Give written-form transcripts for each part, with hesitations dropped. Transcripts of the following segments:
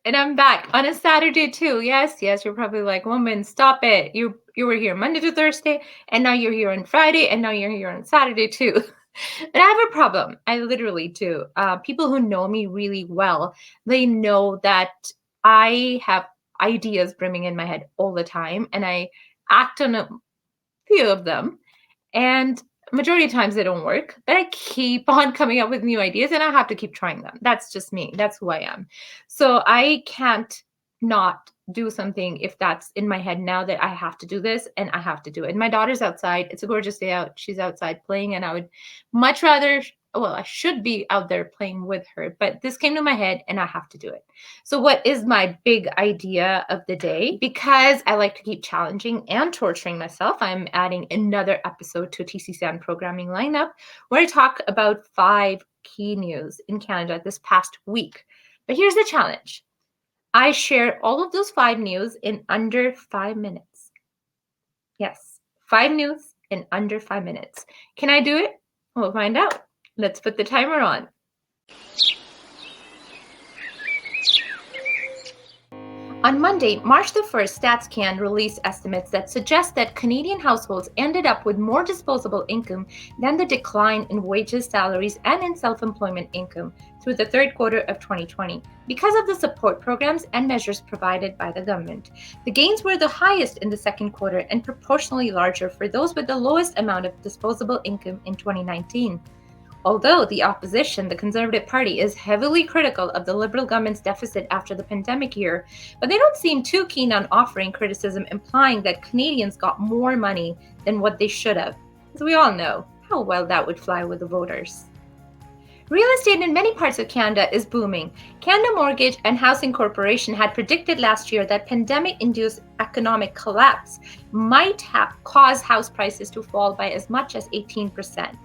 And I'm back on a Saturday too. Yes, yes, you're probably like, woman, stop it. You were here Monday to Thursday, and now you're here on Friday, and now you're here on Saturday too. But I have a problem. I literally do. People who know me really well, they know that I have ideas brimming in my head all the time, and I act on a few of them. And majority of times they don't work, but I keep on coming up with new ideas and I have to keep trying them. That's just me. That's who I am. So I can't not do something if that's in my head now that I have to do this and I have to do it. My daughter's outside. It's a gorgeous day out. She's outside playing and I would much rather, well, I should be out there playing with her, but this came to my head and I have to do it. So, what is my big idea of the day? Because I like to keep challenging and torturing myself, I'm adding another episode to TCCN programming lineup where I talk about 5 key news in Canada this past week. But here's the challenge. I share all of those 5 news in under 5 minutes. Yes, 5 news in under 5 minutes. Can I do it? We'll find out. Let's put the timer on. On Monday, March the 1st, StatsCan released estimates that suggest that Canadian households ended up with more disposable income than the decline in wages, salaries, and in self-employment income through the third quarter of 2020 because of the support programs and measures provided by the government. The gains were the highest in the second quarter and proportionally larger for those with the lowest amount of disposable income in 2019. Although the opposition, the Conservative Party, is heavily critical of the Liberal government's deficit after the pandemic year, but they don't seem too keen on offering criticism implying that Canadians got more money than what they should have, as we all know how well that would fly with the voters. Real estate in many parts of Canada is booming. Canada Mortgage and Housing Corporation had predicted last year that pandemic-induced economic collapse might cause house prices to fall by as much as 18%.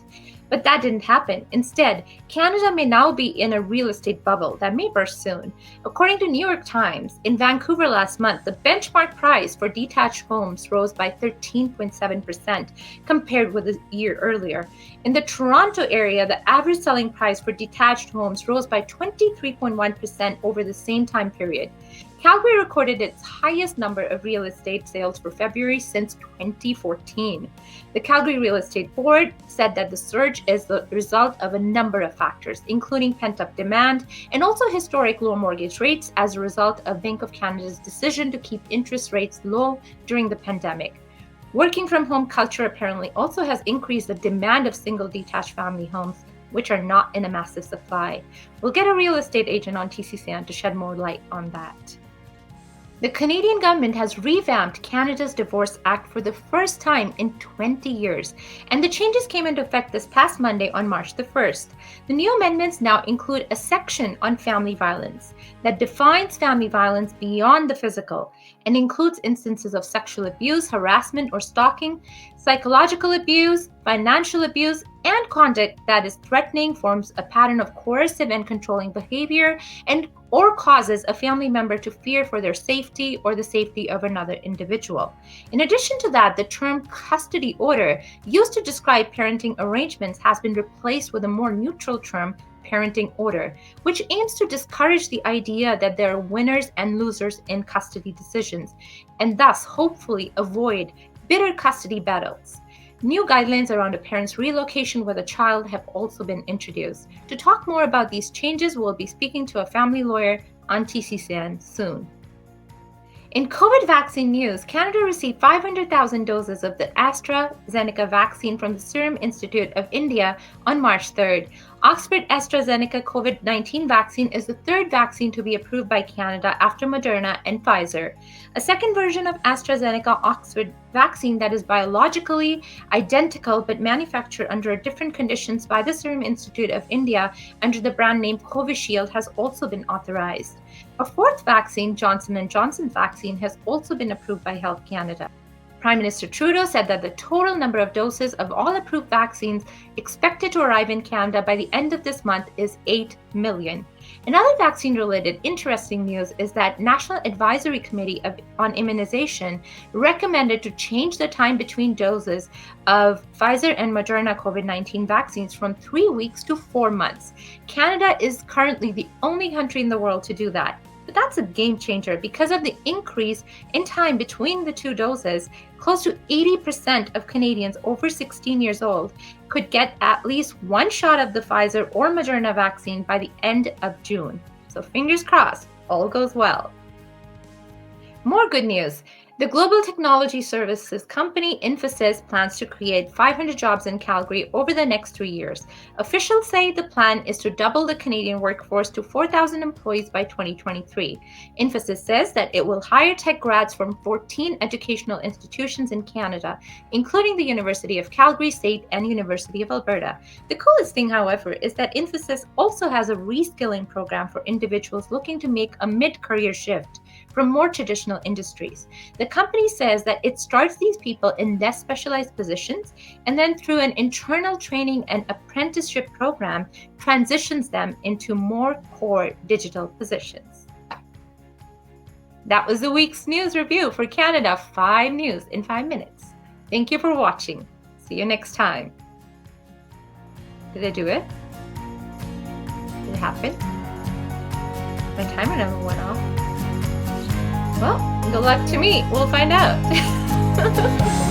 But that didn't happen. Instead, Canada may now be in a real estate bubble that may burst soon. According to New York Times, in Vancouver last month, the benchmark price for detached homes rose by 13.7% compared with a year earlier. In the Toronto area, the average selling price for detached homes rose by 23.1% over the same time period. Calgary recorded its highest number of real estate sales for February since 2014. The Calgary Real Estate Board said that the surge is the result of a number of factors, including pent-up demand and also historic low mortgage rates as a result of Bank of Canada's decision to keep interest rates low during the pandemic. Working from home culture apparently also has increased the demand of single detached family homes, which are not in a massive supply. We'll get a real estate agent on TCCN to shed more light on that. The Canadian government has revamped Canada's Divorce Act for the first time in 20 years, and the changes came into effect this past Monday on March the 1st. The new amendments now include a section on family violence that defines family violence beyond the physical and includes instances of sexual abuse, harassment, or stalking, psychological abuse, financial abuse, and conduct that is threatening, forms a pattern of coercive and controlling behavior, and or causes a family member to fear for their safety or the safety of another individual. In addition to that, the term custody order, used to describe parenting arrangements, has been replaced with a more neutral term, parenting order, which aims to discourage the idea that there are winners and losers in custody decisions, and thus hopefully avoid bitter custody battles. New guidelines around a parent's relocation with a child have also been introduced. To talk more about these changes, we'll be speaking to a family lawyer on TCCN soon. In COVID vaccine news, Canada received 500,000 doses of the AstraZeneca vaccine from the Serum Institute of India on March 3rd. Oxford AstraZeneca COVID-19 vaccine is the third vaccine to be approved by Canada after Moderna and Pfizer. A second version of AstraZeneca Oxford vaccine that is biologically identical but manufactured under different conditions by the Serum Institute of India under the brand name Covishield has also been authorized. A fourth vaccine, Johnson & Johnson's vaccine, has also been approved by Health Canada. Prime Minister Trudeau said that the total number of doses of all approved vaccines expected to arrive in Canada by the end of this month is 8 million. Another vaccine-related interesting news is that National Advisory Committee on Immunization recommended to change the time between doses of Pfizer and Moderna COVID-19 vaccines from 3 weeks to 4 months. Canada is currently the only country in the world to do that. But that's a game changer because of the increase in time between the two doses. Close to 80% of Canadians over 16 years old could get at least one shot of the Pfizer or Moderna vaccine by the end of June. So fingers crossed, all goes well. More good news. The global technology services company Infosys plans to create 500 jobs in Calgary over the next 3 years. Officials say the plan is to double the Canadian workforce to 4,000 employees by 2023. Infosys says that it will hire tech grads from 14 educational institutions in Canada, including the University of Calgary State and University of Alberta. The coolest thing, however, is that Infosys also has a reskilling program for individuals looking to make a mid-career shift from more traditional industries. The company says that it starts these people in less specialized positions and then through an internal training and apprenticeship program transitions them into more core digital positions. That was the week's news review for Canada 5 News in 5 minutes. Thank you for watching. See you next time. Did I do it? Did it happen? My timer never went off. Well, good luck to me. We'll find out.